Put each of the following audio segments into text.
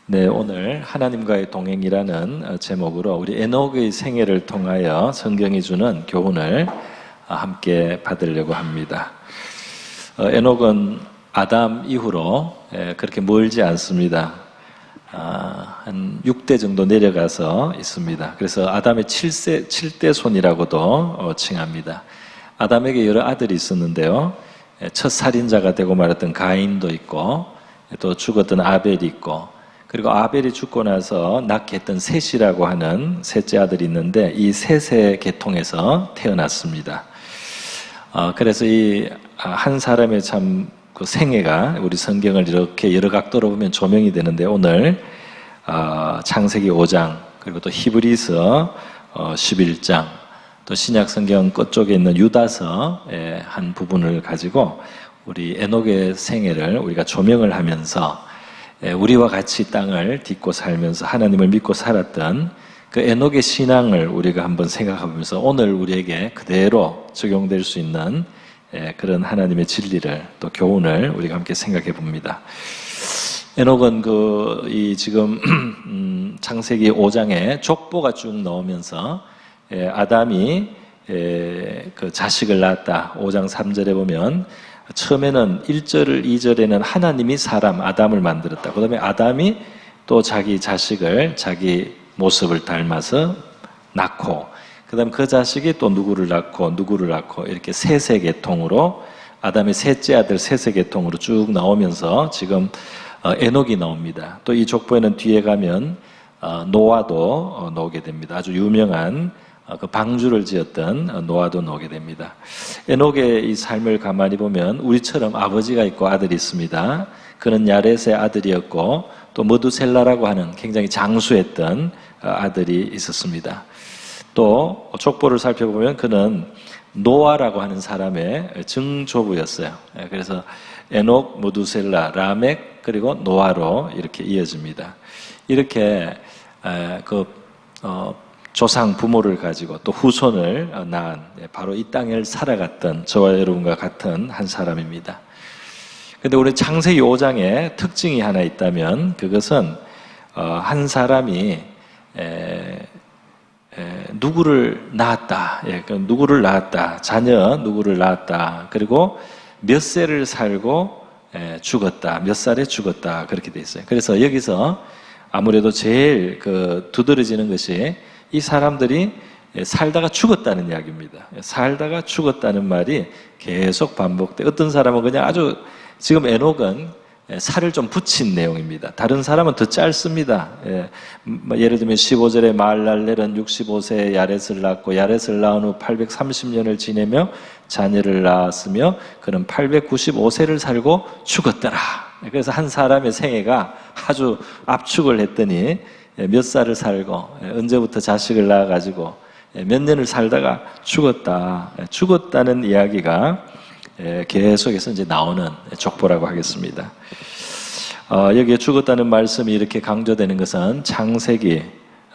네, 오늘 하나님과의 동행이라는 제목으로 우리 에녹의 생애를 통하여 성경이 주는 교훈을 함께 받으려고 합니다. 에녹은 아담 이후로 그렇게 멀지 않습니다. 한 6대 정도 내려가서 있습니다. 그래서 아담의 7대 손이라고도 칭합니다. 아담에게 여러 아들이 있었는데요. 첫 살인자가 되고 말았던 가인도 있고, 또 죽었던 아벨이 있고, 그리고 아벨이 죽고 나서 낳게 했던 셋이라고 하는 셋째 아들이 있는데, 이 셋의 계통에서 태어났습니다. 그래서 이 한 사람의 참 그 생애가 우리 성경을 이렇게 여러 각도로 보면 조명이 되는데, 오늘 창세기 5장, 그리고 또 히브리서 11장, 또 신약 성경 끝쪽에 있는 유다서의 한 부분을 가지고 우리 에녹의 생애를 우리가 조명을 하면서 우리와 같이 땅을 딛고 살면서 하나님을 믿고 살았던 그 에녹의 신앙을 우리가 한번 생각해보면서 오늘 우리에게 그대로 적용될 수 있는 그런 하나님의 진리를, 또 교훈을 우리가 함께 생각해 봅니다. 에녹은 이 지금 창세기 5장에 족보가 쭉 나오면서 아담이 그 자식을 낳았다. 5장 3절에 보면 처음에는 1절, 2절에는 하나님이 사람 아담을 만들었다. 그 다음에 아담이 또 자기 자식을 자기 모습을 닮아서 낳고, 그 다음에 그 자식이 또 누구를 낳고 이렇게 셋의 계통으로, 아담의 셋째 아들 셋의 계통으로 쭉 나오면서 지금 에녹이 나옵니다. 또 이 족보에는 뒤에 가면 노아도 나오게 됩니다. 아주 유명한 그 방주를 지었던 노아도 나오게 됩니다. 에녹의 이 삶을 가만히 보면 우리처럼 아버지가 있고 아들이 있습니다. 그는 야렛의 아들이었고, 또 머두셀라라고 하는 굉장히 장수했던 아들이 있었습니다. 또 족보를 살펴보면 그는 노아라고 하는 사람의 증조부였어요. 그래서 에녹, 머두셀라, 라멕, 그리고 노아로 이렇게 이어집니다. 이렇게 조상 부모를 가지고 또 후손을 낳은, 바로 이 땅을 살아갔던 저와 여러분과 같은 한 사람입니다. 그런데 우리 창세기 5장에 특징이 하나 있다면, 그것은 한 사람이 누구를 낳았다, 누구를 낳았다, 자녀 누구를 낳았다, 그리고 몇 세를 살고 죽었다, 몇 살에 죽었다, 그렇게 돼 있어요. 그래서 여기서 아무래도 제일 두드러지는 것이 이 사람들이 살다가 죽었다는 이야기입니다. 살다가 죽었다는 말이 계속 반복돼. 어떤 사람은 그냥 아주, 지금 에녹은 살을 좀 붙인 내용입니다. 다른 사람은 더 짧습니다. 예를 들면 15절에 마할랄렐은 65세에 야렛을 낳고, 야렛을 낳은 후 830년을 지내며 자녀를 낳았으며 그는 895세를 살고 죽었더라. 그래서 한 사람의 생애가 아주 압축을 했더니 몇 살을 살고 언제부터 자식을 낳아가지고 몇 년을 살다가 죽었다는 이야기가 계속해서 이제 나오는 족보라고 하겠습니다. 여기에 죽었다는 말씀이 이렇게 강조되는 것은 창세기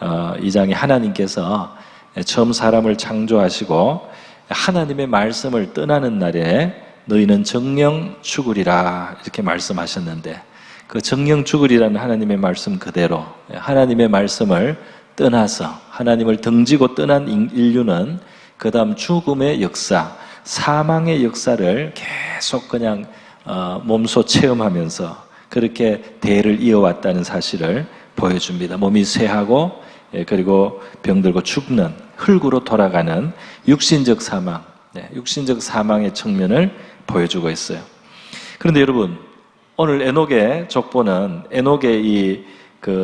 2장에 하나님께서 처음 사람을 창조하시고 하나님의 말씀을 떠나는 날에 너희는 정령 죽으리라 이렇게 말씀하셨는데, 그 정령 죽으리라는 하나님의 말씀 그대로 하나님의 말씀을 떠나서 하나님을 등지고 떠난 인류는 그 다음 죽음의 역사, 사망의 역사를 계속 그냥 몸소 체험하면서 그렇게 대를 이어왔다는 사실을 보여줍니다. 몸이 쇠하고 그리고 병들고 죽는, 흙으로 돌아가는 육신적 사망, 육신적 사망의 측면을 보여주고 있어요. 그런데 여러분, 오늘 에녹의 족보는, 에녹의 이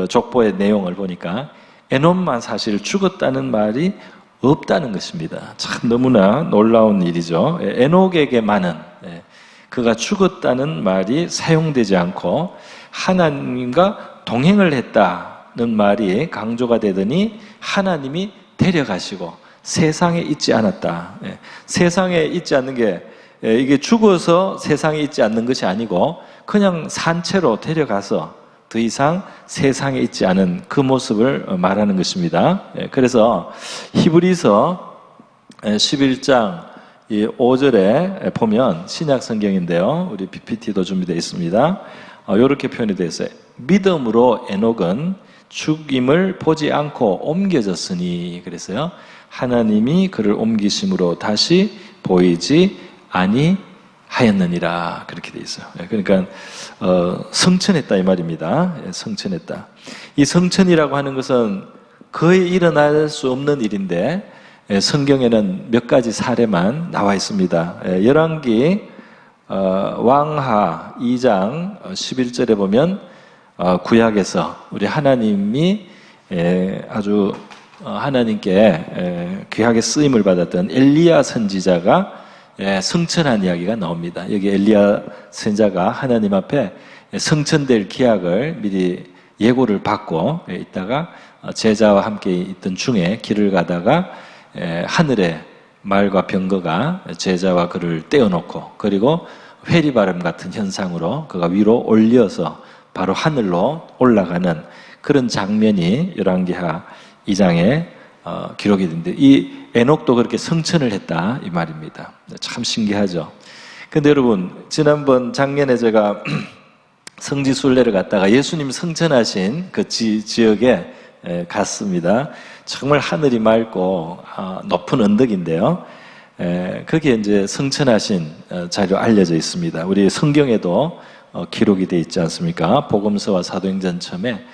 족보의 내용을 보니까 에녹만 사실 죽었다는 말이 없다는 것입니다. 참 너무나 놀라운 일이죠. 에녹에게만은 그가 죽었다는 말이 사용되지 않고 하나님과 동행을 했다는 말이 강조가 되더니 하나님이 데려가시고 세상에 있지 않았다. 세상에 있지 않는 게, 이게 죽어서 세상에 있지 않는 것이 아니고 그냥 산채로 데려가서 더 이상 세상에 있지 않은 그 모습을 말하는 것입니다. 그래서 히브리서 11장 5절에 보면, 신약 성경인데요, 우리 PPT도 준비되어 있습니다. 이렇게 표현이 되어 있어요. 믿음으로 에녹은 죽임을 보지 않고 옮겨졌으니, 그랬어요. 하나님이 그를 옮기심으로 다시 보이지 아니하였느니라, 그렇게 되어 있어요. 그러니까 성천했다 이 말입니다. 성천했다. 이 성천이라고 하는 것은 거의 일어날 수 없는 일인데 성경에는 몇 가지 사례만 나와 있습니다. 열왕기 왕하 2장 11절에 보면 구약에서 우리 하나님이 아주 하나님께 귀하게 쓰임을 받았던 엘리야 선지자가 성천한 이야기가 나옵니다. 여기 엘리야 선지자가 하나님 앞에 성천될 기약을 미리 예고를 받고 있다가 제자와 함께 있던 중에 길을 가다가 하늘에 말과 병거가 제자와 그를 떼어놓고, 그리고 회리바람 같은 현상으로 그가 위로 올려서 바로 하늘로 올라가는 그런 장면이 열왕기하 2장에 기록이 되는데, 이 에녹도 그렇게 성천을 했다 이 말입니다. 참 신기하죠. 근데 여러분, 지난번 작년에 제가 성지순례를 갔다가 예수님 성천하신 그 지역에 갔습니다. 정말 하늘이 맑고 높은 언덕인데요. 거기에 이제 성천하신 자료 알려져 있습니다. 우리 성경에도 기록이 되어 있지 않습니까? 복음서와 사도행전 처음에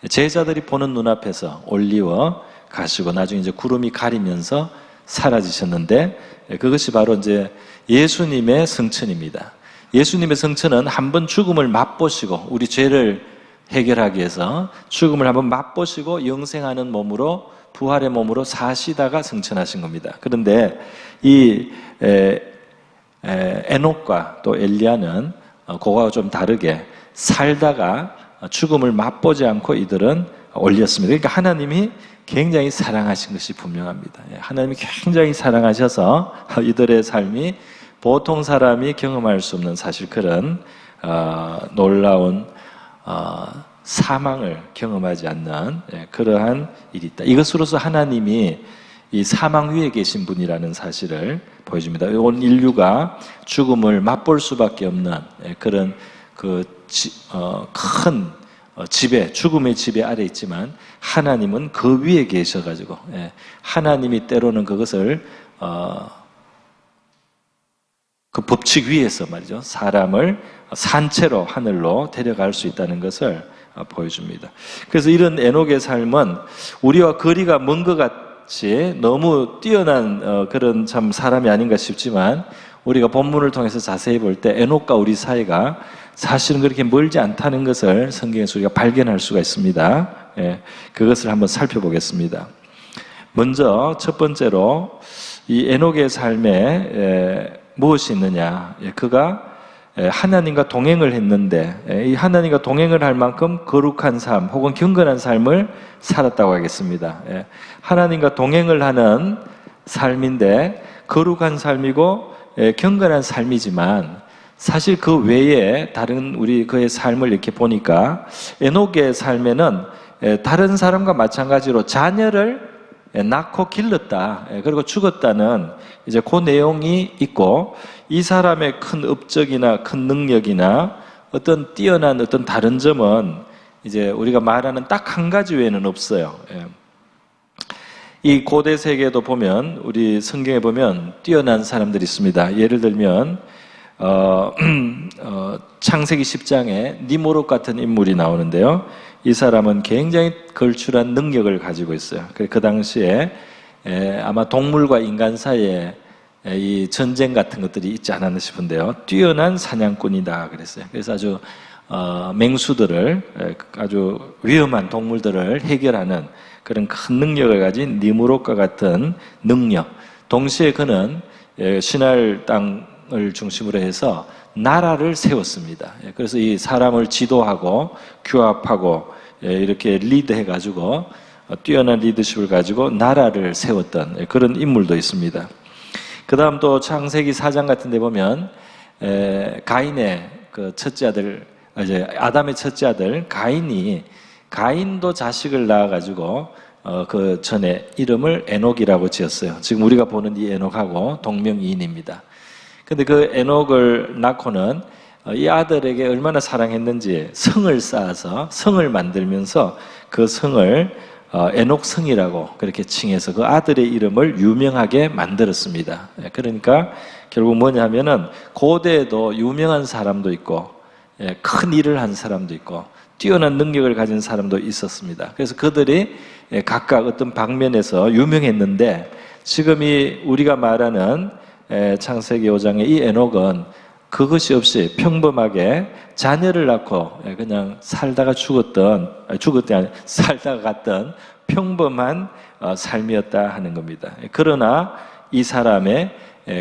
제자들이 보는 눈앞에서 올리워 가시고 나중에 이제 구름이 가리면서 사라지셨는데, 그것이 바로 이제 예수님의 성천입니다. 예수님의 성천은 한번 죽음을 맛보시고, 우리 죄를 해결하기 위해서 죽음을 한번 맛보시고 영생하는 몸으로, 부활의 몸으로 사시다가 성천하신 겁니다. 그런데 이 에녹과 또 엘리야는 그거와 좀 다르게 살다가 죽음을 맛보지 않고 이들은 올렸습니다. 그러니까 하나님이 굉장히 사랑하신 것이 분명합니다. 하나님이 굉장히 사랑하셔서 이들의 삶이 보통 사람이 경험할 수 없는 사실 그런 놀라운 사망을 경험하지 않는 그러한 일이 있다. 이것으로서 하나님이 이 사망 위에 계신 분이라는 사실을 보여줍니다. 온 인류가 죽음을 맛볼 수밖에 없는 그런 큰 지배, 죽음의 지배 아래 있지만 하나님은 그 위에 계셔가지고 하나님이 때로는 그것을 그 법칙 위에서 말이죠, 사람을 산채로 하늘로 데려갈 수 있다는 것을 보여줍니다. 그래서 이런 에녹의 삶은 우리와 거리가 먼 것 같이 너무 뛰어난 그런 참 사람이 아닌가 싶지만, 우리가 본문을 통해서 자세히 볼 때 에녹과 우리 사이가 사실은 그렇게 멀지 않다는 것을 성경에서 우리가 발견할 수가 있습니다. 그것을 한번 살펴보겠습니다. 먼저 첫 번째로 이 에녹의 삶에 무엇이 있느냐? 그가 하나님과 동행을 했는데 이 하나님과 동행을 할 만큼 거룩한 삶 혹은 경건한 삶을 살았다고 하겠습니다. 하나님과 동행을 하는 삶인데 거룩한 삶이고 경건한 삶이지만, 사실 그 외에 다른 우리 그의 삶을 이렇게 보니까 에녹의 삶에는 다른 사람과 마찬가지로 자녀를 낳고 길렀다, 그리고 죽었다는 이제 그 내용이 있고, 이 사람의 큰 업적이나 큰 능력이나 어떤 뛰어난 어떤 다른 점은 이제 우리가 말하는 딱 한 가지 외에는 없어요. 이 고대 세계에도 보면, 우리 성경에 보면 뛰어난 사람들이 있습니다. 예를 들면 창세기 10장에 니무롯 같은 인물이 나오는데요. 이 사람은 굉장히 걸출한 능력을 가지고 있어요. 그 당시에 아마 동물과 인간 사이에 이 전쟁 같은 것들이 있지 않았나 싶은데요. 뛰어난 사냥꾼이다 그랬어요. 그래서 아주 맹수들을, 아주 위험한 동물들을 해결하는 그런 큰 능력을 가진 니무롯과 같은 능력. 동시에 그는 신할 땅을 중심으로 해서 나라를 세웠습니다. 그래서 이 사람을 지도하고 규합하고 이렇게 리드해가지고 뛰어난 리더십을 가지고 나라를 세웠던 그런 인물도 있습니다. 그 다음 또 창세기 4장 같은 데 보면 가인의 그 첫째 아들, 이제 아담의 첫째 아들 가인도 자식을 낳아가지고 그 전에 이름을 에녹이라고 지었어요. 지금 우리가 보는 이 에녹하고 동명이인입니다. 근데 그 에녹을 낳고는 이 아들에게 얼마나 사랑했는지 성을 쌓아서 성을 만들면서 그 성을 에녹성이라고 그렇게 칭해서 그 아들의 이름을 유명하게 만들었습니다. 그러니까 결국 뭐냐면은 고대에도 유명한 사람도 있고 큰 일을 한 사람도 있고 뛰어난 능력을 가진 사람도 있었습니다. 그래서 그들이 각각 어떤 방면에서 유명했는데 지금 이 우리가 말하는 창세기 5장의 이 에녹은 그것이 없이 평범하게 자녀를 낳고 그냥 살다가 살다가 갔던 평범한 삶이었다 하는 겁니다. 그러나 이 사람의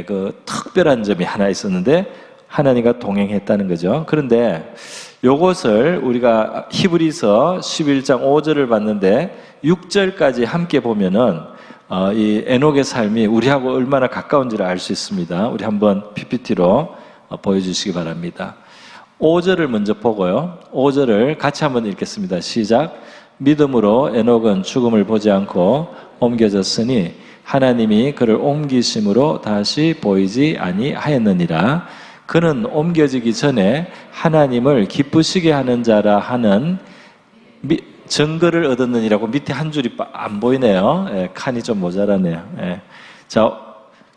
그 특별한 점이 하나 있었는데 하나님과 동행했다는 거죠. 그런데 요것을 우리가 히브리서 11장 5절을 봤는데 6절까지 함께 보면은 이 에녹의 삶이 우리하고 얼마나 가까운지를 알 수 있습니다. 우리 한번 PPT로 보여주시기 바랍니다. 5절을 먼저 보고요. 5절을 같이 한번 읽겠습니다. 시작. 믿음으로 에녹은 죽음을 보지 않고 옮겨졌으니 하나님이 그를 옮기심으로 다시 보이지 아니하였느니라. 그는 옮겨지기 전에 하나님을 기쁘시게 하는 자라 하는 증거를 얻었느니라고 밑에 한 줄이 안 보이네요. 칸이 좀 모자라네요. 자,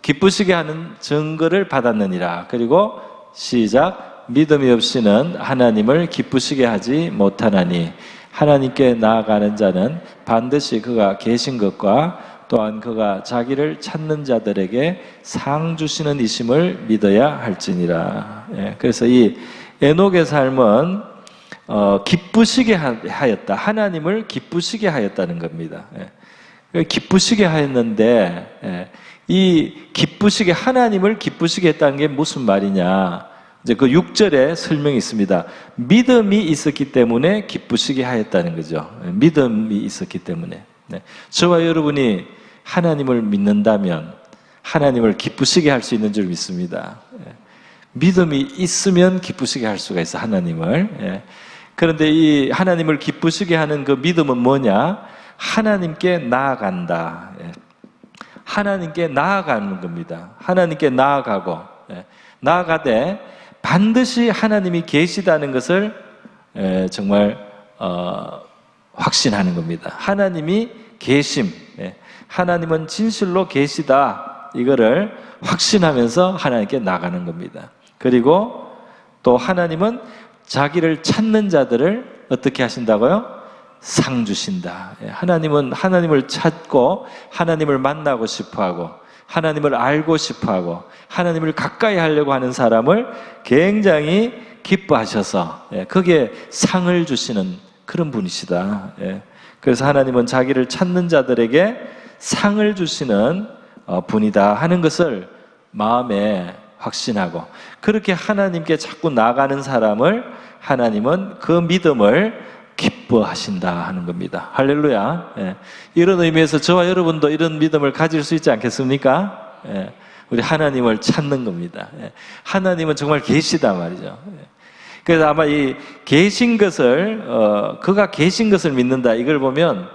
기쁘시게 하는 증거를 받았느니라. 그리고 시작. 믿음이 없이는 하나님을 기쁘시게 하지 못하나니 하나님께 나아가는 자는 반드시 그가 계신 것과 또한 그가 자기를 찾는 자들에게 상 주시는 이심을 믿어야 할지니라. 그래서 이 에녹의 삶은 기쁘시게 하였다. 하나님을 기쁘시게 하였다는 겁니다. 기쁘시게 하였는데 이 기쁘시게 하나님을 기쁘시게 했다는 게 무슨 말이냐? 이제 그 6절에 설명이 있습니다. 믿음이 있었기 때문에 기쁘시게 하였다는 거죠. 믿음이 있었기 때문에. 저와 여러분이 하나님을 믿는다면 하나님을 기쁘시게 할 수 있는 줄 믿습니다. 믿음이 있으면 기쁘시게 할 수가 있어, 하나님을. 그런데 이 하나님을 기쁘시게 하는 그 믿음은 뭐냐? 하나님께 나아간다. 하나님께 나아가는 겁니다. 하나님께 나아가고 나아가되 반드시 하나님이 계시다는 것을 정말 확신하는 겁니다. 하나님이 계심, 하나님은 진실로 계시다, 이거를 확신하면서 하나님께 나가는 겁니다. 그리고 또 하나님은 자기를 찾는 자들을 어떻게 하신다고요? 상 주신다. 하나님은 하나님을 찾고 하나님을 만나고 싶어하고 하나님을 알고 싶어하고 하나님을 가까이 하려고 하는 사람을 굉장히 기뻐하셔서 거기에 상을 주시는 그런 분이시다. 그래서 하나님은 자기를 찾는 자들에게 상을 주시는 분이다 하는 것을 마음에 확신하고 그렇게 하나님께 자꾸 나가는 사람을 하나님은 그 믿음을 기뻐하신다 하는 겁니다. 할렐루야. 이런 의미에서 저와 여러분도 이런 믿음을 가질 수 있지 않겠습니까? 우리 하나님을 찾는 겁니다. 하나님은 정말 계시다 말이죠. 그래서 아마 이 계신 것을 그가 계신 것을 믿는다, 이걸 보면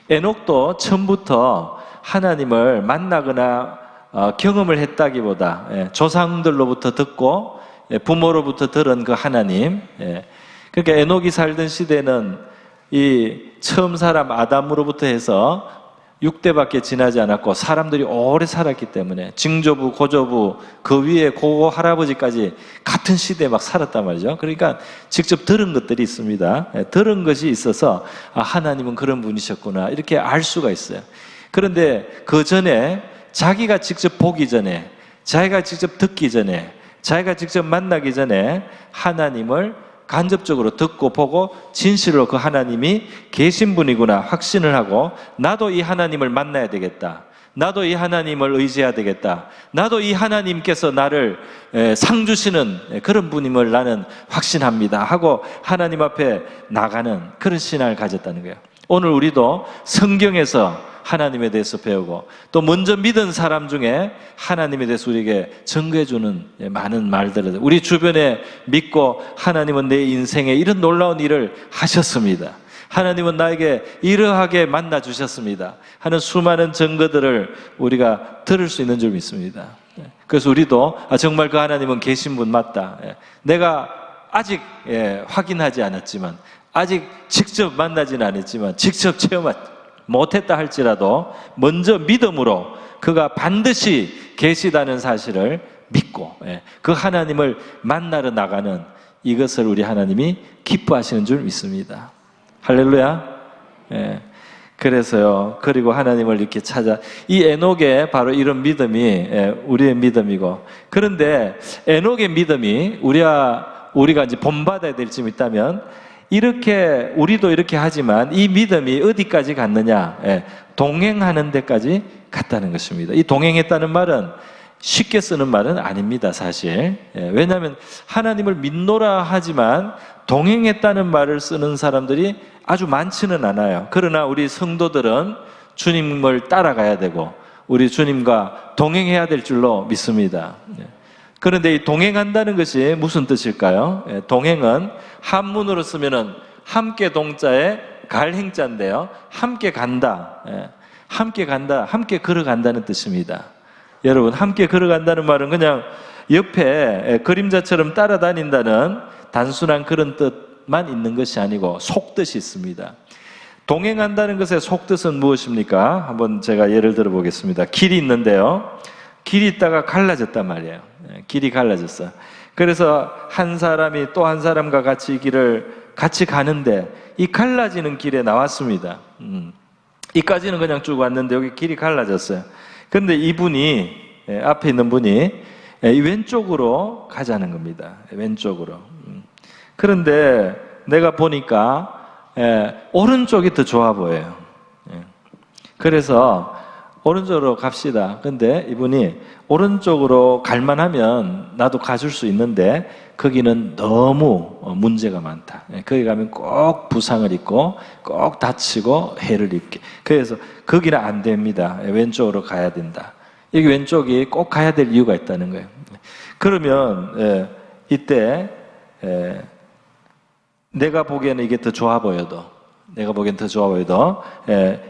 에녹도 처음부터 하나님을 만나거나 경험을 했다기보다 조상들로부터 듣고 부모로부터 들은 그 하나님, 그러니까 에녹이 살던 시대는 이 처음 사람 아담으로부터 해서 6대밖에 지나지 않았고 사람들이 오래 살았기 때문에 증조부, 고조부, 그 위에 고고 할아버지까지 같은 시대에 막 살았단 말이죠. 그러니까 직접 들은 것들이 있습니다. 들은 것이 있어서 하나님은 그런 분이셨구나 이렇게 알 수가 있어요. 그런데 그 전에 자기가 직접 보기 전에, 자기가 직접 듣기 전에, 자기가 직접 만나기 전에 하나님을 간접적으로 듣고 보고 진실로 그 하나님이 계신 분이구나 확신을 하고, 나도 이 하나님을 만나야 되겠다, 나도 이 하나님을 의지해야 되겠다, 나도 이 하나님께서 나를 상 주시는 그런 분임을 나는 확신합니다 하고 하나님 앞에 나가는 그런 신앙을 가졌다는 거예요. 오늘 우리도 성경에서 하나님에 대해서 배우고 또 먼저 믿은 사람 중에 하나님에 대해서 우리에게 증거해주는 많은 말들을, 우리 주변에 믿고 하나님은 내 인생에 이런 놀라운 일을 하셨습니다, 하나님은 나에게 이러하게 만나 주셨습니다 하는 수많은 증거들을 우리가 들을 수 있는 줄 믿습니다. 그래서 우리도 정말 그 하나님은 계신 분 맞다. 내가 아직 확인하지 않았지만, 아직 직접 만나지는 않았지만, 직접 체험하지 못했다 할지라도 먼저 믿음으로 그가 반드시 계시다는 사실을 믿고 그 하나님을 만나러 나가는 이것을 우리 하나님이 기뻐하시는 줄 믿습니다. 할렐루야. 그래서요, 그리고 하나님을 이렇게 찾아, 이 에녹의 바로 이런 믿음이 우리의 믿음이고, 그런데 에녹의 믿음이 우리가 이제 본받아야 될 점이 있다면, 이렇게 우리도 이렇게 하지만 이 믿음이 어디까지 갔느냐? 동행하는 데까지 갔다는 것입니다. 이 동행했다는 말은 쉽게 쓰는 말은 아닙니다, 사실. 왜냐하면 하나님을 믿노라 하지만 동행했다는 말을 쓰는 사람들이 아주 많지는 않아요. 그러나 우리 성도들은 주님을 따라가야 되고 우리 주님과 동행해야 될 줄로 믿습니다. 그런데 이 동행한다는 것이 무슨 뜻일까요? 동행은 한문으로 쓰면은 함께 동자에 갈 행자인데요, 함께 간다, 함께 간다, 함께 걸어간다는 뜻입니다. 여러분, 함께 걸어간다는 말은 그냥 옆에 그림자처럼 따라다닌다는 단순한 그런 뜻만 있는 것이 아니고 속뜻이 있습니다. 동행한다는 것의 속뜻은 무엇입니까? 한번 제가 예를 들어 보겠습니다. 길이 있는데요, 길이 있다가 갈라졌단 말이에요. 길이 갈라졌어. 그래서 한 사람이 또 한 사람과 같이 이 길을 같이 가는데 이 갈라지는 길에 나왔습니다. 이까지는 그냥 쭉 왔는데 여기 길이 갈라졌어요. 그런데 이분이, 앞에 있는 분이 왼쪽으로 가자는 겁니다. 왼쪽으로. 그런데 내가 보니까 오른쪽이 더 좋아 보여요. 그래서 오른쪽으로 갑시다. 근데 이분이 오른쪽으로 갈만하면 나도 가줄 수 있는데 거기는 너무 문제가 많다. 거기 가면 꼭 부상을 입고 꼭 다치고 해를 입게. 그래서 거기는 안 됩니다. 왼쪽으로 가야 된다. 여기 왼쪽이 꼭 가야 될 이유가 있다는 거예요. 그러면 이때 내가 보기에는 이게 더 좋아 보여도,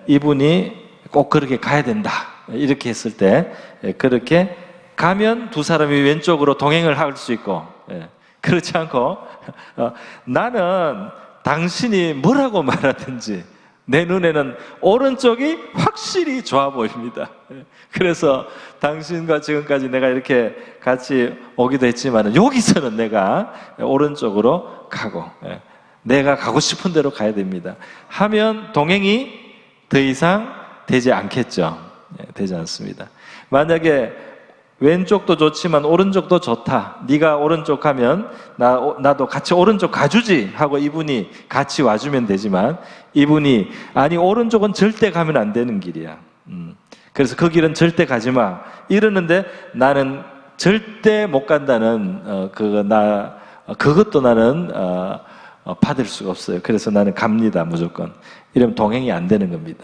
이분이 꼭 그렇게 가야 된다, 이렇게 했을 때 그렇게 가면 두 사람이 왼쪽으로 동행을 할 수 있고, 그렇지 않고 나는 당신이 뭐라고 말하든지 내 눈에는 오른쪽이 확실히 좋아 보입니다. 그래서 당신과 지금까지 내가 이렇게 같이 오기도 했지만 여기서는 내가 오른쪽으로 가고 내가 가고 싶은 대로 가야 됩니다 하면 동행이 더 이상 되지 않겠죠. 되지 않습니다. 만약에 왼쪽도 좋지만 오른쪽도 좋다, 네가 오른쪽 가면 나도 같이 오른쪽 가주지 하고 이분이 같이 와주면 되지만, 이분이 아니 오른쪽은 절대 가면 안 되는 길이야, 그래서 그 길은 절대 가지마 이러는데 나는 절대 못 간다는 그것도 나는 받을 수가 없어요. 그래서 나는 갑니다, 무조건. 이러면 동행이 안 되는 겁니다.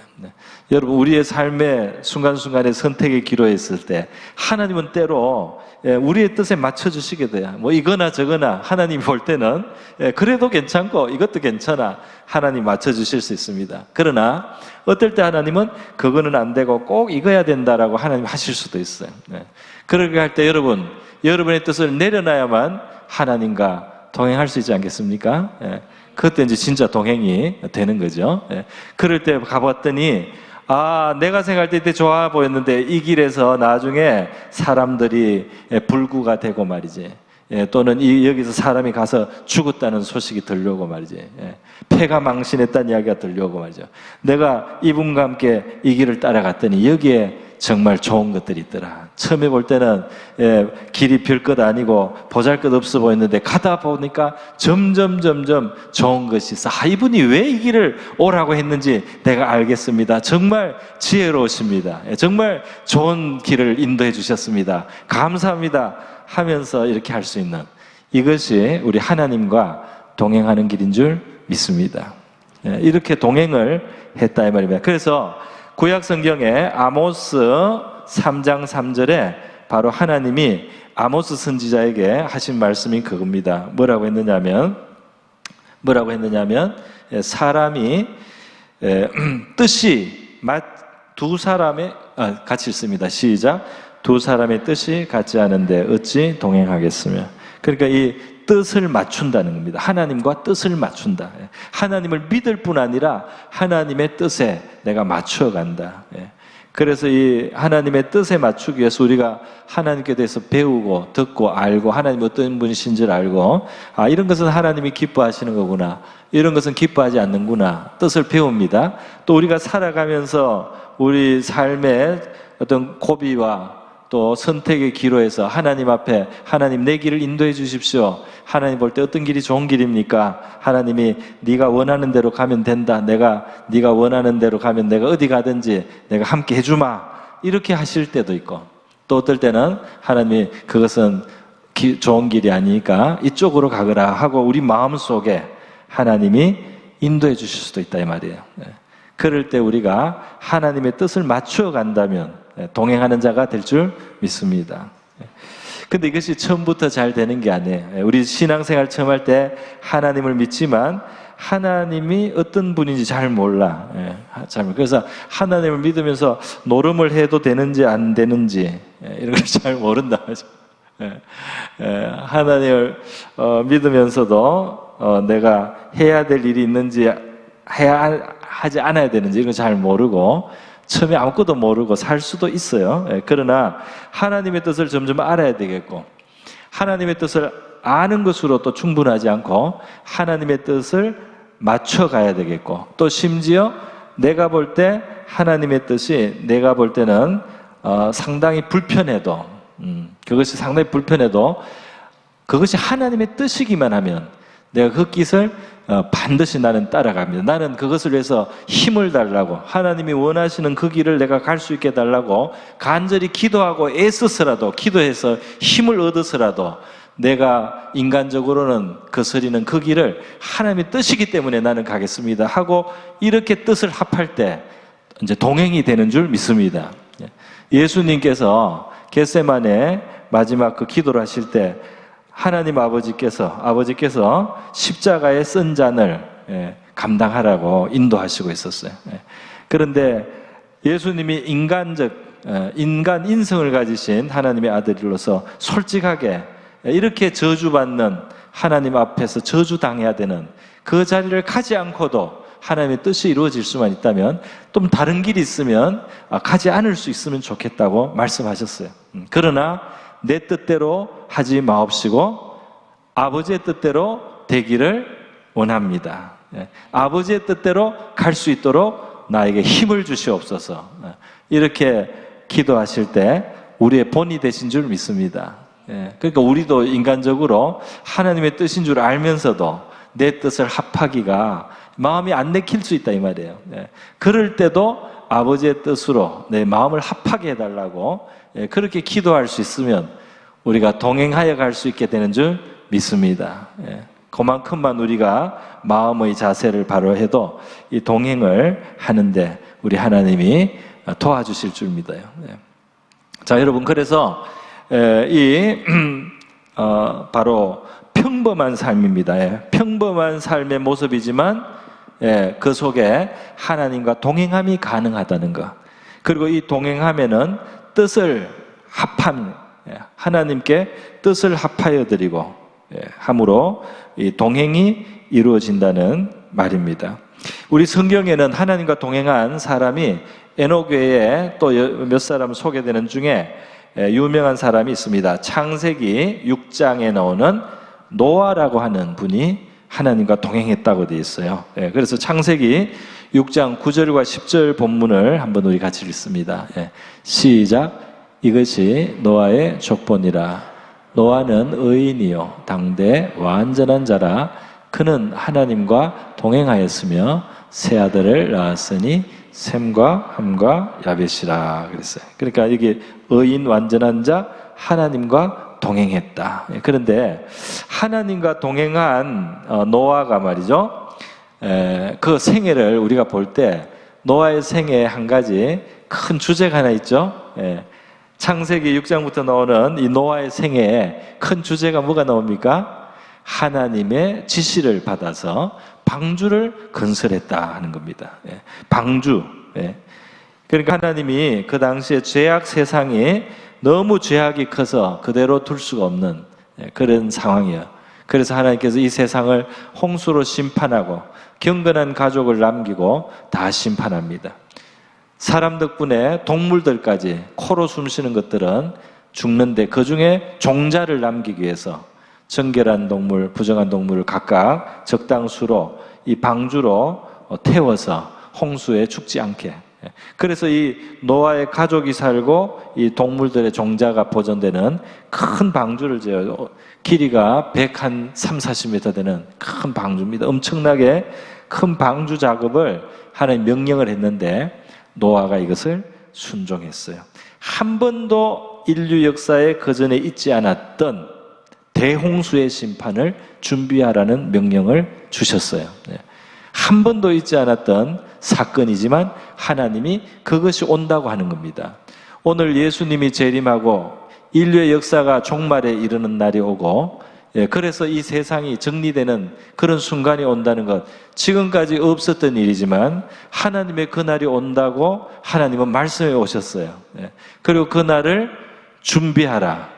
여러분, 우리의 삶의 순간순간의 선택의 기로에 있을 때 하나님은 때로 우리의 뜻에 맞춰주시게 돼요. 뭐 이거나 저거나 하나님이 볼 때는 그래도 괜찮고 이것도 괜찮아, 하나님 맞춰주실 수 있습니다. 그러나 어떨 때 하나님은 그거는 안 되고 꼭 이거야 된다라고 하나님 하실 수도 있어요. 그렇게 할 때 여러분의 뜻을 내려놔야만 하나님과 동행할 수 있지 않겠습니까? 그때 이제 진짜 동행이 되는 거죠. 그럴 때 가봤더니 내가 생각할 때 이때 좋아 보였는데 이 길에서 나중에 사람들이 불구가 되고 말이지, 또는 여기서 사람이 가서 죽었다는 소식이 들려오고 말이지, 폐가 망신했다는 이야기가 들려오고 말이죠. 내가 이분과 함께 이 길을 따라갔더니 여기에 정말 좋은 것들이 있더라. 처음에 볼 때는 길이 별 것 아니고 보잘 것 없어 보였는데 가다 보니까 점점 좋은 것이 있어. 이분이 왜 이 길을 오라고 했는지 내가 알겠습니다. 정말 지혜로우십니다. 정말 좋은 길을 인도해 주셨습니다. 감사합니다 하면서 이렇게 할 수 있는, 이것이 우리 하나님과 동행하는 길인 줄 믿습니다. 이렇게 동행을 했다 이 말입니다. 그래서 구약 성경에 아모스 3장 3절에 바로 하나님이 아모스 선지자에게 하신 말씀이 그겁니다. 뭐라고 했느냐면 사람이 뜻이 두 사람의 같이 읽습니다. 시작. 두 사람의 뜻이 같지 않은데 어찌 동행하겠으며. 그러니까 이 뜻을 맞춘다는 겁니다. 하나님과 뜻을 맞춘다. 하나님을 믿을 뿐 아니라 하나님의 뜻에 내가 맞춰간다. 그래서 이 하나님의 뜻에 맞추기 위해서 우리가 하나님께 대해서 배우고 듣고 알고 하나님 어떤 분이신지를 알고 이런 것은 하나님이 기뻐하시는 거구나, 이런 것은 기뻐하지 않는구나, 뜻을 배웁니다. 또 우리가 살아가면서 우리 삶의 어떤 고비와 또 선택의 기로에서 하나님 앞에 하나님 내 길을 인도해 주십시오. 하나님 볼 때 어떤 길이 좋은 길입니까? 하나님이 네가 원하는 대로 가면 된다. 네가 원하는 대로 가면 내가 어디 가든지 내가 함께 해주마. 이렇게 하실 때도 있고, 또 어떨 때는 하나님이 그것은 좋은 길이 아니니까 이쪽으로 가거라 하고 우리 마음속에 하나님이 인도해 주실 수도 있다 이 말이에요. 그럴 때 우리가 하나님의 뜻을 맞추어 간다면 동행하는 자가 될 줄 믿습니다. 근데 이것이 처음부터 잘 되는 게 아니에요. 우리 신앙생활 처음 할 때 하나님을 믿지만 하나님이 어떤 분인지 잘 몰라. 그래서 하나님을 믿으면서 노름을 해도 되는지 안 되는지 이런 걸 잘 모른다. 하나님을 믿으면서도 내가 해야 될 일이 있는지 하지 않아야 되는지 이런 거 잘 모르고 처음에 아무것도 모르고 살 수도 있어요. 그러나 하나님의 뜻을 점점 알아야 되겠고, 하나님의 뜻을 아는 것으로 또 충분하지 않고 하나님의 뜻을 맞춰가야 되겠고, 또 심지어 내가 볼 때 하나님의 뜻이 내가 볼 때는 상당히 불편해도 그것이 상당히 불편해도 그것이 하나님의 뜻이기만 하면 내가 그 뜻을 반드시 나는 따라갑니다. 나는 그것을 위해서 힘을 달라고, 하나님이 원하시는 그 길을 내가 갈 수 있게 달라고 간절히 기도하고 애써서라도, 기도해서 힘을 얻어서라도 내가 인간적으로는 거스리는 그 길을 하나님의 뜻이기 때문에 나는 가겠습니다 하고 이렇게 뜻을 합할 때 이제 동행이 되는 줄 믿습니다. 예수님께서 겟세마네 마지막 그 기도를 하실 때 하나님 아버지께서 십자가의 쓴 잔을 감당하라고 인도하시고 있었어요. 그런데 예수님이 인간 인성을 가지신 하나님의 아들로서 솔직하게 이렇게 저주받는, 하나님 앞에서 저주당해야 되는 그 자리를 가지 않고도 하나님의 뜻이 이루어질 수만 있다면, 좀 다른 길이 있으면 가지 않을 수 있으면 좋겠다고 말씀하셨어요. 그러나 내 뜻대로 하지 마옵시고 아버지의 뜻대로 되기를 원합니다. 아버지의 뜻대로 갈 수 있도록 나에게 힘을 주시옵소서. 이렇게 기도하실 때 우리의 본이 되신 줄 믿습니다. 그러니까 우리도 인간적으로 하나님의 뜻인 줄 알면서도 내 뜻을 합하기가 마음이 안 내킬 수 있다 이 말이에요. 그럴 때도 아버지의 뜻으로 내 마음을 합하게 해달라고 그렇게 기도할 수 있으면 우리가 동행하여 갈 수 있게 되는 줄 믿습니다. 그만큼만 우리가 마음의 자세를 바로 해도 이 동행을 하는데 우리 하나님이 도와주실 줄 믿어요. 자, 여러분, 그래서 바로 평범한 삶입니다. 평범한 삶의 모습이지만 그 속에 하나님과 동행함이 가능하다는 것. 그리고 이 동행함에는 뜻을 하나님께 뜻을 합하여 드리고 함으로 이 동행이 이루어진다는 말입니다. 우리 성경에는 하나님과 동행한 사람이 에녹 외에 또 몇 사람 소개되는 중에 유명한 사람이 있습니다. 창세기 6장에 나오는 노아라고 하는 분이 하나님과 동행했다고 되어 있어요. 그래서 창세기 6장 9절과 10절 본문을 한번 우리 같이 읽습니다. 시작. 이것이 노아의 족보니라. 노아는 의인이요 당대 완전한 자라. 그는 하나님과 동행하였으며 세 아들을 낳았으니 셈과 함과 야벳이라 그랬어요. 그러니까 이게 의인 완전한 자, 하나님과 동행했다. 그런데 하나님과 동행한 노아가 말이죠, 그 생애를 우리가 볼 때 노아의 생애에 한 가지 큰 주제가 하나 있죠. 창세기 6장부터 나오는 이 노아의 생애에 큰 주제가 뭐가 나옵니까? 하나님의 지시를 받아서 방주를 건설했다 하는 겁니다. 방주. 그러니까 하나님이 그 당시에 죄악 세상이 너무 죄악이 커서 그대로 둘 수가 없는 그런 상황이에요. 그래서 하나님께서 이 세상을 홍수로 심판하고 경건한 가족을 남기고 다 심판합니다. 사람 덕분에 동물들까지 코로 숨쉬는 것들은 죽는데 그 중에 종자를 남기기 위해서 정결한 동물, 부정한 동물을 각각 적당수로 이 방주로 태워서 홍수에 죽지 않게. 그래서 이 노아의 가족이 살고 이 동물들의 종자가 보존되는 큰 방주를 지어요. 길이가 130-40m 되는 큰 방주입니다. 엄청나게 큰 방주 작업을 하나님 명령을 했는데 노아가 이것을 순종했어요. 한 번도 인류 역사에 그전에 있지 않았던 대홍수의 심판을 준비하라는 명령을 주셨어요. 한 번도 있지 않았던 사건이지만 하나님이 그것이 온다고 하는 겁니다. 오늘 예수님이 재림하고 인류의 역사가 종말에 이르는 날이 오고 그래서 이 세상이 정리되는 그런 순간이 온다는 것, 지금까지 없었던 일이지만 하나님의 그날이 온다고 하나님은 말씀해 오셨어요. 그리고 그날을 준비하라.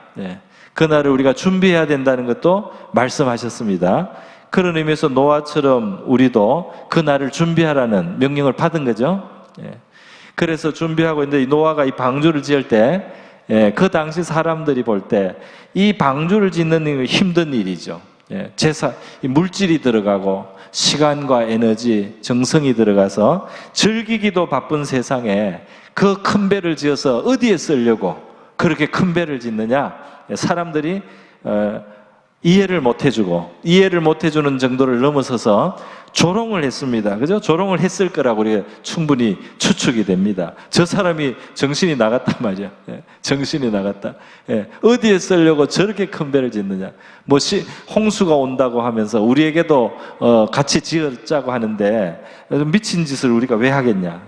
그날을 우리가 준비해야 된다는 것도 말씀하셨습니다. 그런 의미에서 노아처럼 우리도 그날을 준비하라는 명령을 받은 거죠. 그래서 준비하고 있는데 노아가 이 방주를 지을 때 그 당시 사람들이 볼 때 이 방주를 짓는 일은 힘든 일이죠. 물질이 들어가고 시간과 에너지, 정성이 들어가서 즐기기도 바쁜 세상에 그 큰 배를 지어서 어디에 쓰려고 그렇게 큰 배를 짓느냐? 사람들이 이해를 못 해주는 정도를 넘어서서 조롱을 했습니다. 그죠? 조롱을 했을 거라고 우리가 충분히 추측이 됩니다. 저 사람이 정신이 나갔단 말이야. 정신이 나갔다. 어디에 쓰려고 저렇게 큰 배를 짓느냐. 홍수가 온다고 하면서 우리에게도 같이 지었자고 하는데 미친 짓을 우리가 왜 하겠냐.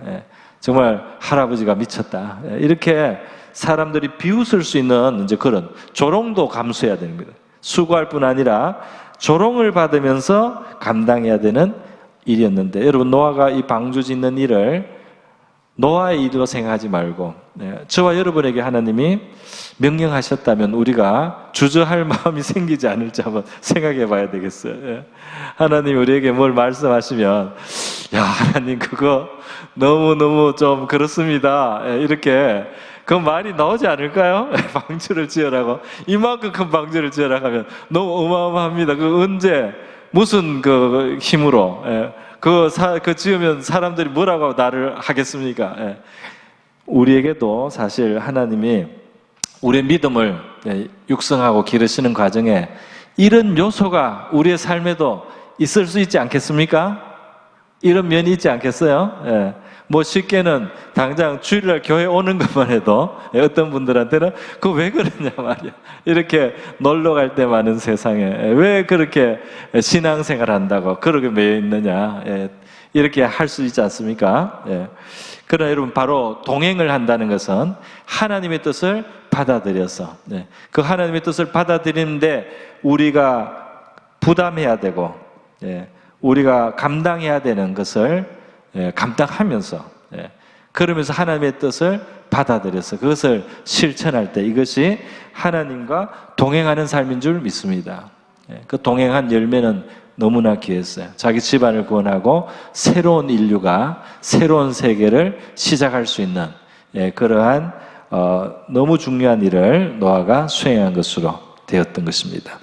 정말 할아버지가 미쳤다. 이렇게 사람들이 비웃을 수 있는 이제 그런 조롱도 감수해야 됩니다. 수고할 뿐 아니라 조롱을 받으면서 감당해야 되는 일이었는데, 여러분 노아가 이 방주 짓는 일을 노아의 일로 생각하지 말고 저와 여러분에게 하나님이 명령하셨다면 우리가 주저할 마음이 생기지 않을지 한번 생각해 봐야 되겠어요. 하나님 우리에게 뭘 말씀하시면 야 하나님 그거 너무너무 좀 그렇습니다 이렇게 그 말이 나오지 않을까요? 방주를 지으라고, 이만큼 큰 방주를 지으라고 하면 너무 어마어마합니다. 그 언제 무슨 그 힘으로 그 지으면 사람들이 뭐라고 나를 하겠습니까? 우리에게도 사실 하나님이 우리의 믿음을 육성하고 기르시는 과정에 이런 요소가 우리의 삶에도 있을 수 있지 않겠습니까? 이런 면이 있지 않겠어요? 쉽게는 당장 주일날 교회 오는 것만 해도 어떤 분들한테는 그거 왜 그러냐 말이야. 이렇게 놀러 갈 때 많은 세상에 왜 그렇게 신앙생활 한다고 그렇게 매여 있느냐. 이렇게 할 수 있지 않습니까? 그러나 여러분 바로 동행을 한다는 것은 하나님의 뜻을 받아들여서 그 하나님의 뜻을 받아들이는데 우리가 부담해야 되고 우리가 감당해야 되는 것을 감당하면서 그러면서 하나님의 뜻을 받아들여서 그것을 실천할 때 이것이 하나님과 동행하는 삶인 줄 믿습니다. 그 동행한 열매는 너무나 귀했어요. 자기 집안을 구원하고 새로운 인류가 새로운 세계를 시작할 수 있는 그러한 너무 중요한 일을 노아가 수행한 것으로 되었던 것입니다.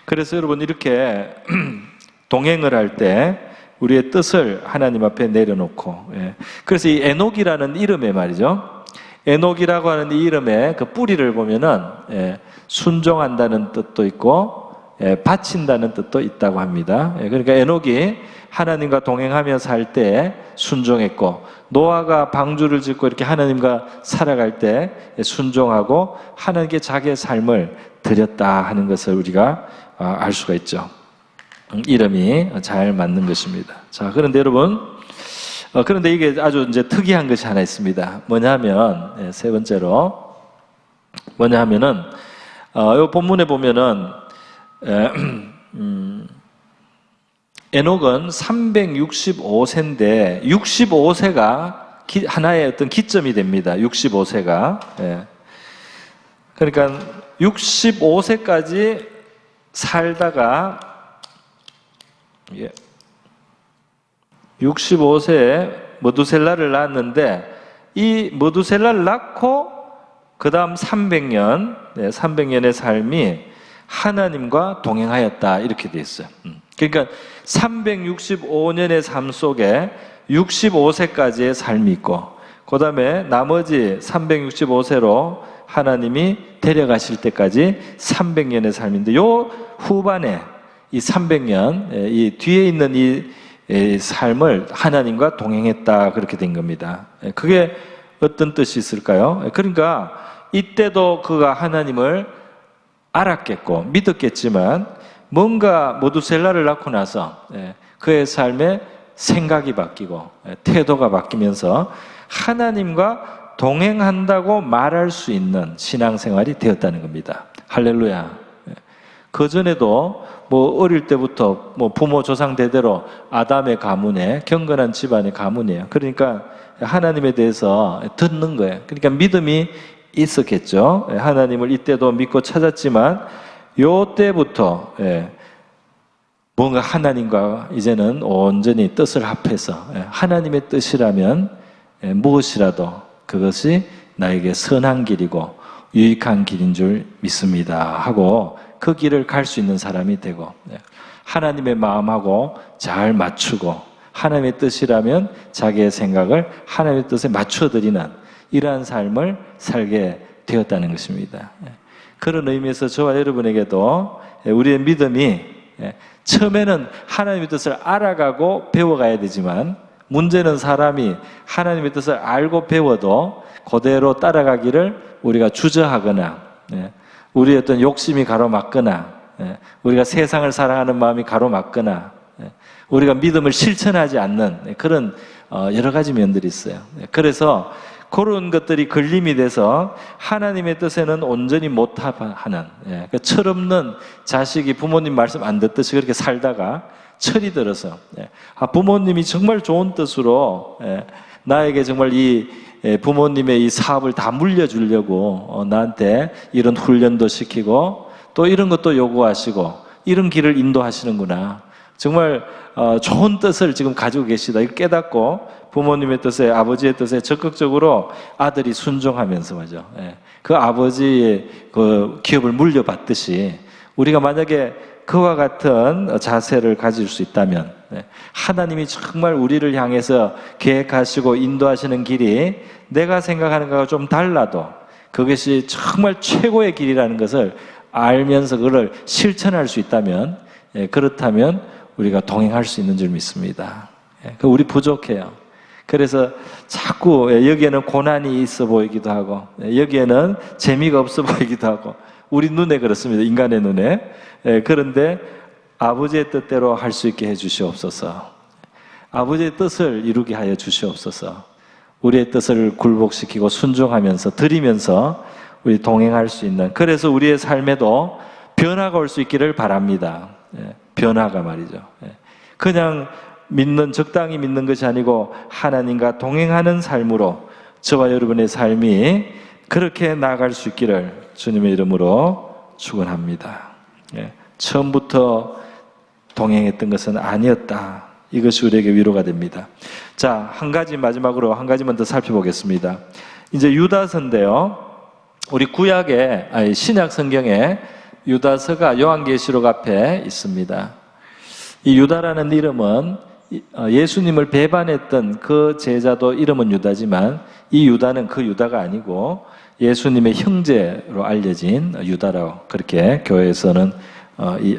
그래서 여러분 이렇게 동행을 할 때 우리의 뜻을 하나님 앞에 내려놓고 그래서 이 에녹이라는 이름에 말이죠. 에녹이라고 하는 이 이름의 그 뿌리를 보면은 순종한다는 뜻도 있고 바친다는 뜻도 있다고 합니다. 그러니까 에녹이 하나님과 동행하며 살 때 순종했고 노아가 방주를 짓고 이렇게 하나님과 살아갈 때 순종하고 하나님께 자기의 삶을 드렸다 하는 것을 우리가 알 수가 있죠. 이름이 잘 맞는 것입니다. 자, 그런데 여러분, 그런데 이게 아주 이제 특이한 것이 하나 있습니다. 뭐냐면, 세 번째로, 뭐냐면은, 이 본문에 보면은, 에녹은 365세인데, 65세가 하나의 어떤 기점이 됩니다. 65세가. 예. 그러니까 65세까지 살다가 65세에 머두셀라를 낳았는데 이 머두셀라를 낳고 그 다음 300년, 300년의 삶이 하나님과 동행하였다 이렇게 돼 있어요. 그러니까 365년의 삶 속에 65세까지의 삶이 있고 그 다음에 나머지 365세로 하나님이 데려가실 때까지 300년의 삶인데 요 후반에 이 300년, 이 뒤에 있는 이 삶을 하나님과 동행했다 그렇게 된 겁니다. 그게 어떤 뜻이 있을까요? 그러니까 이때도 그가 하나님을 알았겠고 믿었겠지만 뭔가 머두셀라를 낳고 나서 그의 삶에 생각이 바뀌고 태도가 바뀌면서 하나님과 동행한다고 말할 수 있는 신앙생활이 되었다는 겁니다. 할렐루야. 그전에도 뭐 어릴 때부터 뭐 부모 조상 대대로 아담의 가문에 경건한 집안의 가문이에요. 그러니까 하나님에 대해서 듣는 거예요. 그러니까 믿음이 있었겠죠. 하나님을 이때도 믿고 찾았지만 요 때부터 뭔가 하나님과 이제는 온전히 뜻을 합해서 하나님의 뜻이라면 무엇이라도 그것이 나에게 선한 길이고 유익한 길인 줄 믿습니다 하고 그 길을 갈 수 있는 사람이 되고 하나님의 마음하고 잘 맞추고 하나님의 뜻이라면 자기의 생각을 하나님의 뜻에 맞춰드리는 이러한 삶을 살게 되었다는 것입니다. 그런 의미에서 저와 여러분에게도 우리의 믿음이 처음에는 하나님의 뜻을 알아가고 배워가야 되지만 문제는 사람이 하나님의 뜻을 알고 배워도 그대로 따라가기를 우리가 주저하거나 우리의 어떤 욕심이 가로막거나 우리가 세상을 사랑하는 마음이 가로막거나 우리가 믿음을 실천하지 않는 그런 여러 가지 면들이 있어요. 그래서 그런 것들이 걸림이 돼서 하나님의 뜻에는 온전히 못하는 철없는 자식이 부모님 말씀 안 듣듯이 그렇게 살다가 철이 들어서 부모님이 정말 좋은 뜻으로 나에게 정말 이 부모님의 이 사업을 다 물려주려고 나한테 이런 훈련도 시키고 또 이런 것도 요구하시고 이런 길을 인도하시는구나. 정말 좋은 뜻을 지금 가지고 계시다. 이걸 깨닫고 부모님의 뜻에 아버지의 뜻에 적극적으로 아들이 순종하면서 말이죠. 그 아버지의 그 기업을 물려받듯이 우리가 만약에 그와 같은 자세를 가질 수 있다면 하나님이 정말 우리를 향해서 계획하시고 인도하시는 길이 내가 생각하는 것과 좀 달라도 그것이 정말 최고의 길이라는 것을 알면서 그걸 실천할 수 있다면 그렇다면 우리가 동행할 수 있는 줄 믿습니다. 우리 부족해요. 그래서 자꾸 여기에는 고난이 있어 보이기도 하고 여기에는 재미가 없어 보이기도 하고 우리 눈에 그렇습니다. 인간의 눈에. 그런데 아버지의 뜻대로 할 수 있게 해주시옵소서. 아버지의 뜻을 이루게 하여 주시옵소서. 우리의 뜻을 굴복시키고 순종하면서 드리면서 우리 동행할 수 있는, 그래서 우리의 삶에도 변화가 올 수 있기를 바랍니다. 변화가 말이죠. 그냥 적당히 믿는 것이 아니고 하나님과 동행하는 삶으로 저와 여러분의 삶이 그렇게 나아갈 수 있기를 주님의 이름으로 축원합니다. 처음부터 동행했던 것은 아니었다. 이것이 우리에게 위로가 됩니다. 자, 마지막으로 한 가지만 더 살펴보겠습니다. 이제 유다서인데요. 우리 신약 성경에 유다서가 요한계시록 앞에 있습니다. 이 유다라는 이름은 예수님을 배반했던 그 제자도 이름은 유다지만 이 유다는 그 유다가 아니고 예수님의 형제로 알려진 유다라고 그렇게 교회에서는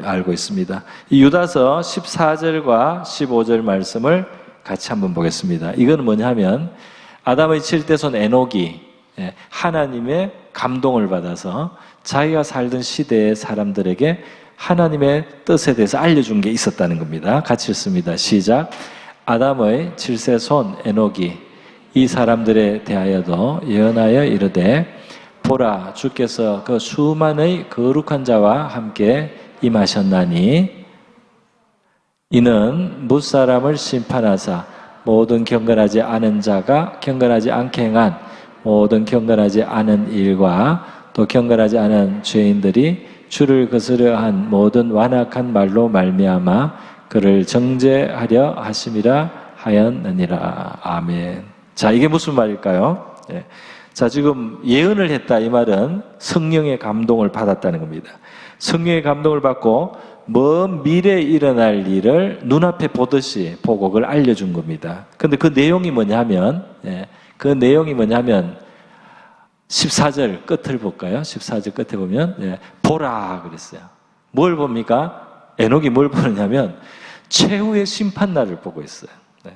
알고 있습니다. 이 유다서 14절과 15절 말씀을 같이 한번 보겠습니다. 이건 뭐냐면 아담의 7대손 에녹이 하나님의 감동을 받아서 자기가 살던 시대의 사람들에게 하나님의 뜻에 대해서 알려준 게 있었다는 겁니다. 같이 읽습니다. 시작. 아담의 7세 손 에녹이 이 사람들에 대하여도 예언하여 이르되 보라 주께서 그 수만의 거룩한 자와 함께 임하셨나니 이는 뭇사람을 심판하사 모든 경건하지 않은 자가 경건하지 않게 행한 모든 경건하지 않은 일과 또 경건하지 않은 죄인들이 주를 거스려 한 모든 완악한 말로 말미암아 그를 정죄하려 하심이라 하였느니라. 아멘. 자, 이게 무슨 말일까요? 예. 자, 지금 예언을 했다 이 말은 성령의 감동을 받았다는 겁니다. 성령의 감동을 받고 먼 미래에 일어날 일을 눈앞에 보듯이 보고 그걸 알려준 겁니다. 근데 그 내용이 뭐냐면, 그 내용이 뭐냐면 14절 끝을 볼까요? 14절 끝에 보면 보라 그랬어요. 뭘 봅니까? 에녹이 뭘 보느냐면 최후의 심판날을 보고 있어요.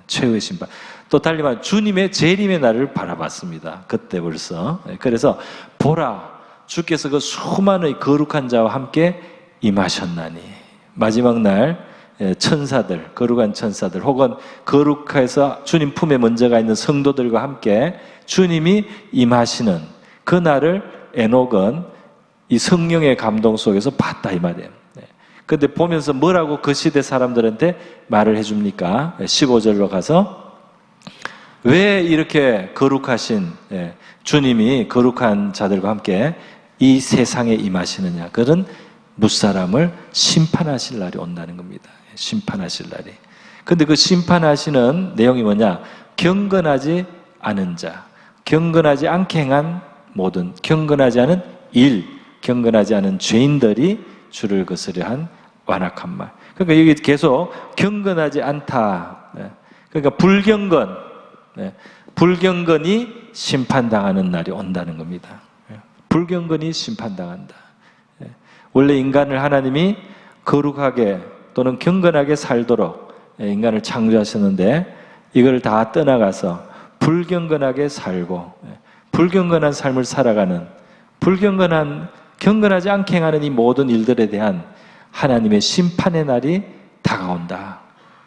최후의 심판. 또 달리 말하면 주님의 재림의 날을 바라봤습니다. 그때 벌써. 그래서 보라, 주께서 그 수많은 거룩한 자와 함께 임하셨나니 마지막 날 천사들, 거룩한 천사들 혹은 거룩해서 주님 품에 먼저 가 있는 성도들과 함께 주님이 임하시는 그 날을 에녹은 이 성령의 감동 속에서 봤다 이 말이에요. 근데 보면서 뭐라고 그 시대 사람들한테 말을 해줍니까? 15절로 가서 왜 이렇게 거룩하신 주님이 거룩한 자들과 함께 이 세상에 임하시느냐? 그런 무사람을 심판하실 날이 온다는 겁니다. 심판하실 날이. 근데 그 심판하시는 내용이 뭐냐? 경건하지 않은 자, 경건하지 않게 행한 모든, 경건하지 않은 일, 경건하지 않은 죄인들이 주를 거스려 한 완악한 말. 그러니까 여기 계속 경건하지 않다. 그러니까 불경건, 불경건이 심판당하는 날이 온다는 겁니다. 불경건이 심판당한다. 원래 인간을 하나님이 거룩하게 또는 경건하게 살도록 인간을 창조하셨는데 이걸 다 떠나가서 불경건하게 살고 불경건한 삶을 살아가는 경건하지 않게 행하는 이 모든 일들에 대한 하나님의 심판의 날이 다가온다.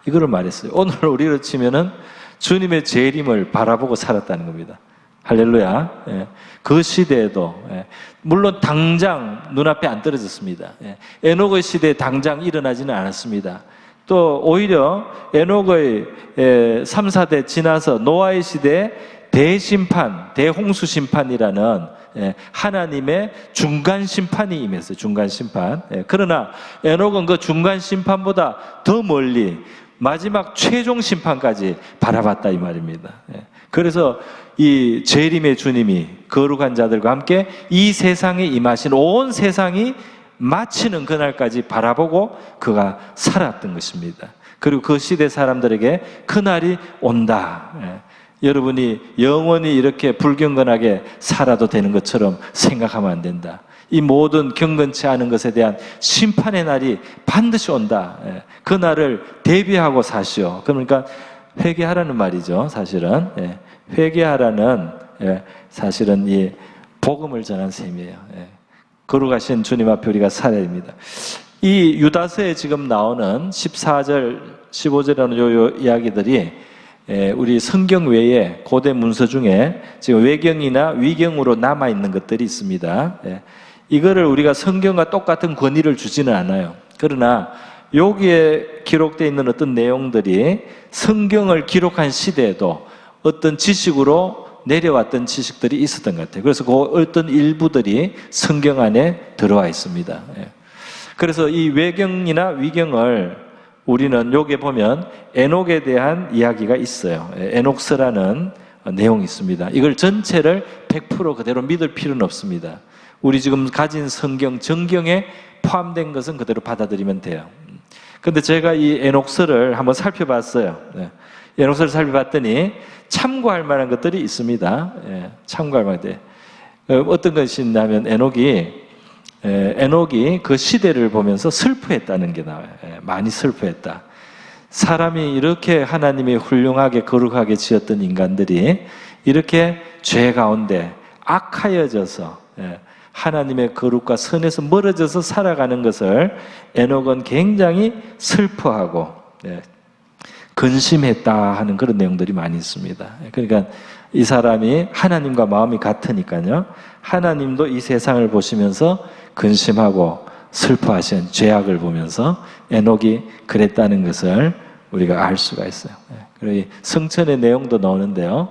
이거를 말했어요. 오늘 우리로 치면은 주님의 재림을 바라보고 살았다는 겁니다. 할렐루야. 그 시대에도 물론 당장 눈앞에 안 떨어졌습니다. 에녹의 시대에 당장 일어나지는 않았습니다. 또 오히려 에녹의 3, 4대 지나서 노아의 시대에 대심판, 대홍수 심판이라는 하나님의 중간 심판이 임했어요. 중간 심판. 그러나 에녹은 그 중간 심판보다 더 멀리 마지막 최종 심판까지 바라봤다 이 말입니다. 그래서 이 재림의 주님이 거룩한 자들과 함께 이 세상에 임하신 온 세상이 마치는 그날까지 바라보고 그가 살았던 것입니다. 그리고 그 시대 사람들에게 그날이 온다. 여러분이 영원히 이렇게 불경건하게 살아도 되는 것처럼 생각하면 안 된다. 이 모든 경건치 않은 것에 대한 심판의 날이 반드시 온다. 그 날을 대비하고 사시오. 그러니까 회개하라는 말이죠. 사실은 회개하라는 사실은 이 복음을 전한 셈이에요. 거룩하신 주님 앞에 우리가 살아야 됩니다. 이 유다서에 지금 나오는 14절, 15절이라는 요 이야기들이 우리 성경 외에 고대 문서 중에 지금 외경이나 위경으로 남아있는 것들이 있습니다. 이거를 우리가 성경과 똑같은 권위를 주지는 않아요. 그러나 여기에 기록되어 있는 어떤 내용들이 성경을 기록한 시대에도 어떤 지식으로 내려왔던 지식들이 있었던 것 같아요. 그래서 그 어떤 일부들이 성경 안에 들어와 있습니다. 그래서 이 외경이나 위경을 우리는 여기에 보면 에녹에 대한 이야기가 있어요. 에녹서라는 내용이 있습니다. 이걸 전체를 100% 그대로 믿을 필요는 없습니다. 우리 지금 가진 성경, 정경에 포함된 것은 그대로 받아들이면 돼요. 근데 제가 이 에녹서를 한번 살펴봤어요. 에녹서를 살펴봤더니 참고할 만한 것들이 있습니다. 참고할 만한 것. 어떤 것이 있냐면 에녹이 그 시대를 보면서 슬퍼했다는 게 나와요. 많이 슬퍼했다. 사람이 이렇게 하나님이 훌륭하게 거룩하게 지었던 인간들이 이렇게 죄 가운데 악하여져서 하나님의 거룩과 선에서 멀어져서 살아가는 것을 에녹은 굉장히 슬퍼하고 근심했다 하는 그런 내용들이 많이 있습니다. 그러니까 이 사람이 하나님과 마음이 같으니까요. 하나님도 이 세상을 보시면서 근심하고 슬퍼하신 죄악을 보면서 에녹이 그랬다는 것을 우리가 알 수가 있어요. 그리고 성천의 내용도 나오는데요.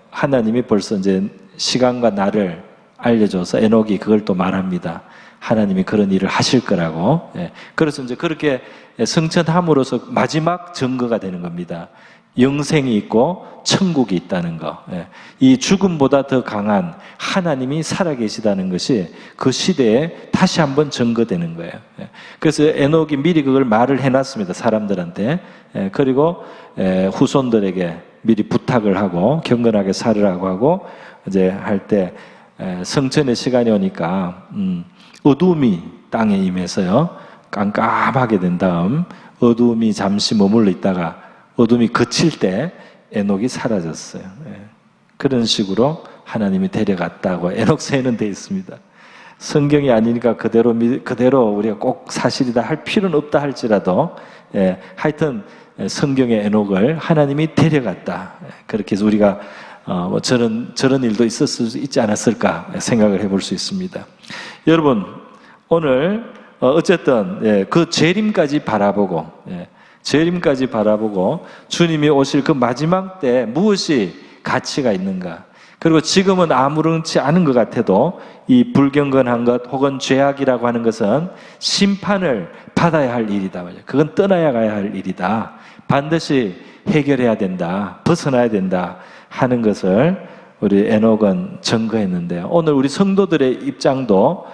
하나님이 벌써 이제 시간과 날을 알려줘서 에녹이 그걸 또 말합니다. 하나님이 그런 일을 하실 거라고. 그래서 이제 그렇게 성천함으로써 마지막 증거가 되는 겁니다. 영생이 있고 천국이 있다는 거. 이 죽음보다 더 강한 하나님이 살아계시다는 것이 그 시대에 다시 한번 증거되는 거예요. 그래서 에녹이 미리 그걸 말을 해놨습니다. 사람들한테. 그리고 후손들에게 미리 부탁을 하고 경건하게 살으라고 하고 이제 할 때 성천의 시간이 오니까 어둠이 땅에 임해서요 깜깜하게 된 다음 어둠이 잠시 머물러 있다가 어둠이 그칠 때 에녹이 사라졌어요. 그런 식으로 하나님이 데려갔다고 에녹서에는 되어 있습니다. 성경이 아니니까 그대로 우리가 꼭 사실이다 할 필요는 없다 할지라도 하여튼 성경의 에녹을 하나님이 데려갔다. 그렇게 해서 우리가 저런 일도 있었을 수 있지 않았을까 생각을 해볼 수 있습니다. 여러분 오늘 어쨌든 그 재림까지 바라보고 재림까지 바라보고 주님이 오실 그 마지막 때 무엇이 가치가 있는가, 그리고 지금은 아무렇지 않은 것 같아도 이 불경건한 것 혹은 죄악이라고 하는 것은 심판을 받아야 할 일이다. 그건 떠나야 가야 할 일이다. 반드시 해결해야 된다. 벗어나야 된다 하는 것을 우리 에녹은 증거했는데요. 오늘 우리 성도들의 입장도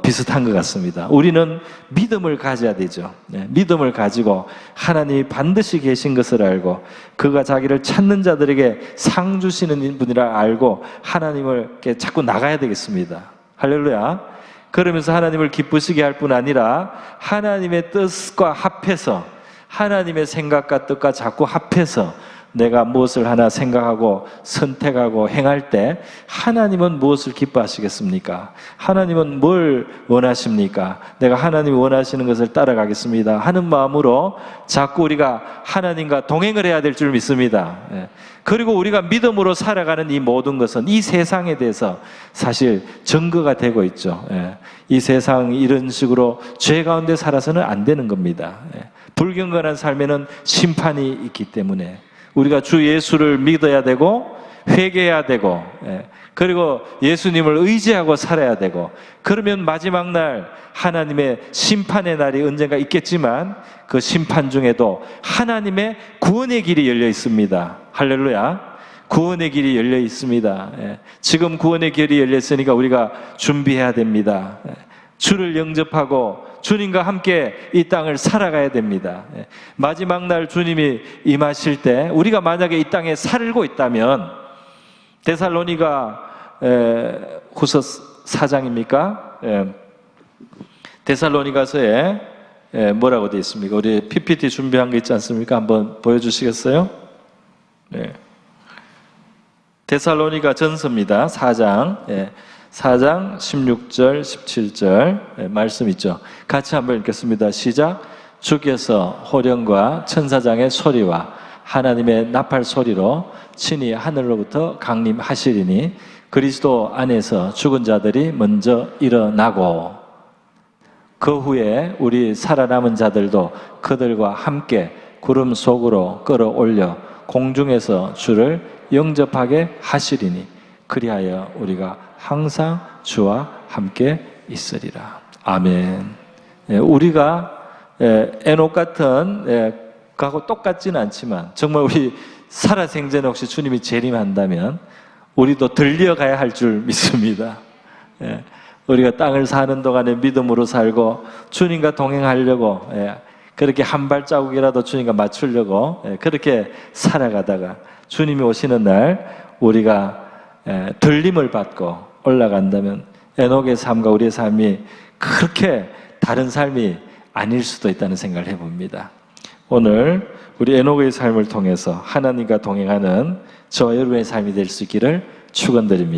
비슷한 것 같습니다. 우리는 믿음을 가져야 되죠. 믿음을 가지고 하나님이 반드시 계신 것을 알고 그가 자기를 찾는 자들에게 상 주시는 분이라 알고 하나님을 이렇게 자꾸 나가야 되겠습니다. 할렐루야. 그러면서 하나님을 기쁘시게 할 뿐 아니라 하나님의 뜻과 합해서 하나님의 생각과 뜻과 자꾸 합해서 내가 무엇을 하나 생각하고 선택하고 행할 때 하나님은 무엇을 기뻐하시겠습니까? 하나님은 뭘 원하십니까? 내가 하나님이 원하시는 것을 따라가겠습니다 하는 마음으로 자꾸 우리가 하나님과 동행을 해야 될 줄 믿습니다. 그리고 우리가 믿음으로 살아가는 이 모든 것은 이 세상에 대해서 사실 증거가 되고 있죠. 이 세상이 이런 식으로 죄 가운데 살아서는 안 되는 겁니다. 불경건한 삶에는 심판이 있기 때문에 우리가 주 예수를 믿어야 되고 회개해야 되고 그리고 예수님을 의지하고 살아야 되고, 그러면 마지막 날 하나님의 심판의 날이 언젠가 있겠지만 그 심판 중에도 하나님의 구원의 길이 열려 있습니다. 할렐루야. 구원의 길이 열려 있습니다. 지금 구원의 길이 열려 있으니까 우리가 준비해야 됩니다. 주를 영접하고 주님과 함께 이 땅을 살아가야 됩니다. 마지막 날 주님이 임하실 때 우리가 만약에 이 땅에 살고 있다면, 데살로니가 후서 4장입니까? 데살로니가서에 뭐라고 되어 있습니까? 우리 PPT 준비한 거 있지 않습니까? 한번 보여주시겠어요? 네. 데살로니가 전서입니다. 4장 16절 17절 말씀 있죠. 같이 한번 읽겠습니다. 시작. 주께서 호령과 천사장의 소리와 하나님의 나팔 소리로 친히 하늘로부터 강림하시리니 그리스도 안에서 죽은 자들이 먼저 일어나고 그 후에 우리 살아남은 자들도 그들과 함께 구름 속으로 끌어올려 공중에서 주를 영접하게 하시리니 그리하여 우리가 항상 주와 함께 있으리라. 아멘. 우리가 에녹 같은 하고 똑같지는 않지만 정말 우리 살아생전에 혹시 주님이 재림한다면 우리도 들려가야 할 줄 믿습니다. 우리가 땅을 사는 동안에 믿음으로 살고 주님과 동행하려고 그렇게 한 발자국이라도 주님과 맞추려고 그렇게 살아가다가 주님이 오시는 날 우리가 들림을 받고 올라간다면 에녹의 삶과 우리의 삶이 그렇게 다른 삶이 아닐 수도 있다는 생각을 해봅니다. 오늘 우리 에녹의 삶을 통해서 하나님과 동행하는 저와 여러분의 삶이 될 수 있기를 축원드립니다.